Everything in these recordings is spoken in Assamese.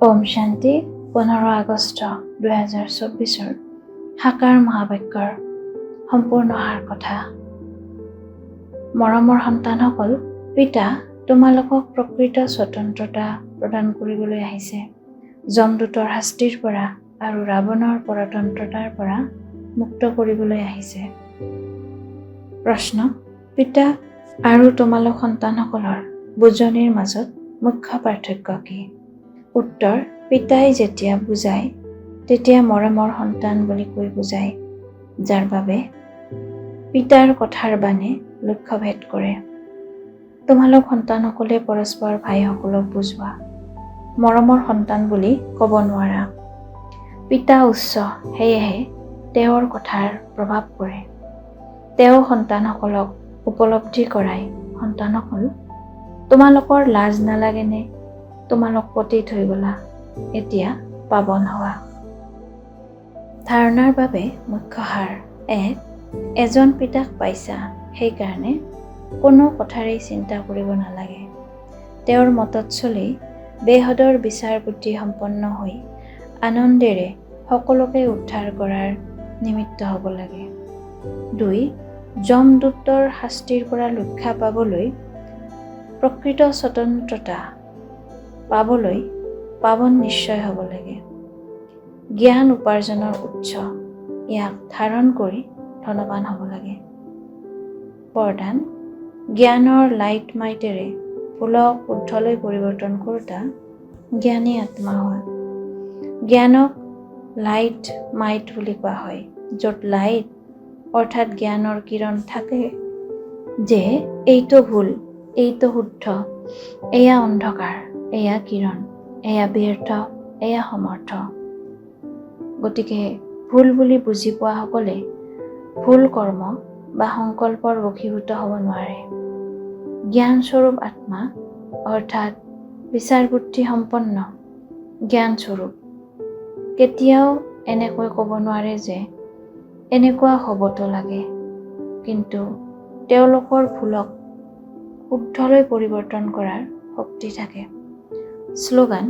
ওম শান্তি 15 আগষ্ট 2024 সাকাৰ মহাবাক্যৰ সম্পূৰ্ণ সাৰ কথা। মৰমৰ সন্তানসকল, পিতা তোমালোকক প্ৰকৃত স্বতন্ত্ৰতা প্ৰদান কৰিবলৈ আহিছে। যমদূতৰ শাস্তিৰ পৰা আৰু ৰাৱণৰ পৰতন্ত্ৰতাৰ পৰা মুক্ত কৰিবলৈ আহিছে। প্ৰশ্ন: পিতা আৰু তোমালোক সন্তানসকলৰ বুজনিৰ মাজত মুখ্য পাৰ্থক্য কি? উত্তৰ: পিতাই যেতিয়া বুজায় তেতিয়া মৰমৰ সন্তান বুলি কৈ বুজায়, যাৰ বাবে পিতাৰ কথাৰ বাণে লক্ষ্যভেদ কৰে। তোমালোক সন্তানসকলে পৰস্পৰ ভাইসকলক বুজোৱা, মৰমৰ সন্তান বুলি ক'ব নোৱাৰা। পিতা উচ্চ, সেয়েহে তেওঁৰ কথাৰ প্ৰভাৱ পৰে। তেওঁ সন্তানসকলক উপলব্ধি কৰায়, সন্তানসকল তোমালোকৰ লাজ নালাগেনে? তোমালোক পতিত হৈ গলা, এতিয়া পাৱন হোৱা। ধাৰণাৰ বাবে মুখ্য সাৰ: 1. এজন পিতাক পাইছা, সেইকাৰণে কোনো কথাৰেই চিন্তা কৰিব নালাগে। তেওঁৰ মতত চলি বেহদৰ বিচাৰ বুদ্ধি সম্পন্ন হৈ আনন্দেৰে সকলোকে উদ্ধাৰ কৰাৰ নিমিত্ত হ'ব লাগে। 2. যমদূতৰ শাস্তিৰ পৰা ৰক্ষা পাবলৈ, প্ৰকৃত স্বতন্ত্ৰতা পাবলৈ পাৱন নিশ্চয় হ'ব লাগে। জ্ঞান উপাৰ্জনৰ উৎস, ইয়াক ধাৰণ কৰি ধনৱান হ'ব লাগে। বৰদান: জ্ঞানৰ লাইট মাইটেৰে ভুলক শুদ্ধলৈ পৰিৱৰ্তন কৰোঁতা জ্ঞানী আত্মা হয়। জ্ঞানক লাইট মাইট বুলি কোৱা হয়। য'ত লাইট অৰ্থাৎ জ্ঞানৰ কিৰণ থাকে যে এইটো ভুল, এইটো শুদ্ধ, এয়া অন্ধকাৰ, এয়া কিৰণ, এয়া ব্যৰ্থ, এয়া সমৰ্থ। গতিকে ভুল বুলি বুজি পোৱা সকলে ভুল কৰ্ম বা সংকল্পৰ বশীভূত হ'ব নোৱাৰে। জ্ঞানস্বৰূপ আত্মা অৰ্থাৎ বিচাৰ বুদ্ধি সম্পন্ন জ্ঞানস্বৰূপ কেতিয়াও এনেকৈ ক'ব নোৱাৰে যে এনেকুৱা হ'বতো লাগে, কিন্তু তেওঁলোকৰ ভুলক শুদ্ধলৈ পৰিৱৰ্তন কৰাৰ শক্তি থাকে। শ্লোগান: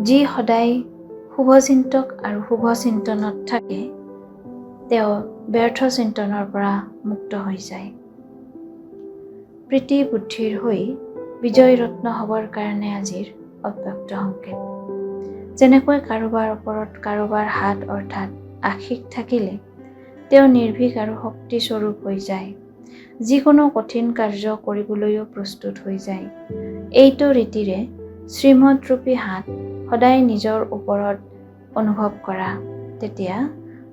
যি সদায় শুভচিন্তক আৰু শুভ চিন্তনত থাকে, তেওঁ ব্যৰ্থ চিন্তনৰ পৰা মুক্ত হৈ যায়। প্ৰীতি বুদ্ধিৰ হৈ বিজয় ৰত্ন হ'বৰ কাৰণে আজিৰ অব্যক্ত সংকেত। যেনেকৈ কাৰোবাৰ ওপৰত কাৰোবাৰ হাত অৰ্থাৎ আশিস থাকিলে তেওঁ নিৰ্ভীক আৰু শক্তিস্বৰূপ হৈ যায়, যিকোনো কঠিন কাৰ্য কৰিবলৈও প্ৰস্তুত হৈ যায়। এইটো ৰীতিৰে শ্ৰীমদৰূপী হাত সদায় নিজৰ ওপৰত অনুভৱ কৰা, তেতিয়া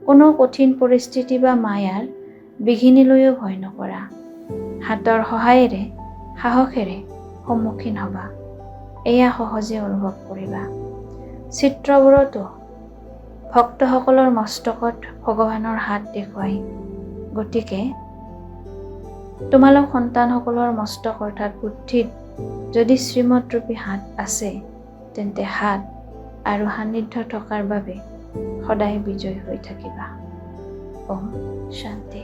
কোনো কঠিন পৰিস্থিতি বা মায়াৰ বিঘিনিলৈও ভয় নকৰা। হাতৰ সহায়েৰে সাহসেৰে সন্মুখীন হ'বা, এয়া সহজে অনুভৱ কৰিবা। চিত্ৰবোৰতো ভক্তসকলৰ মস্তকত ভগৱানৰ হাত দেখুৱাই, গতিকে তোমালোক সন্তানসকলৰ মস্তক অৰ্থাৎ বুদ্ধিত যদি শ্ৰীমদৰূপী হাত আছে, তেন্তে হাত আৰু সান্নিধ্য থকাৰ বাবে সদায় বিজয় হৈ থাকিবা। ওম শান্তি।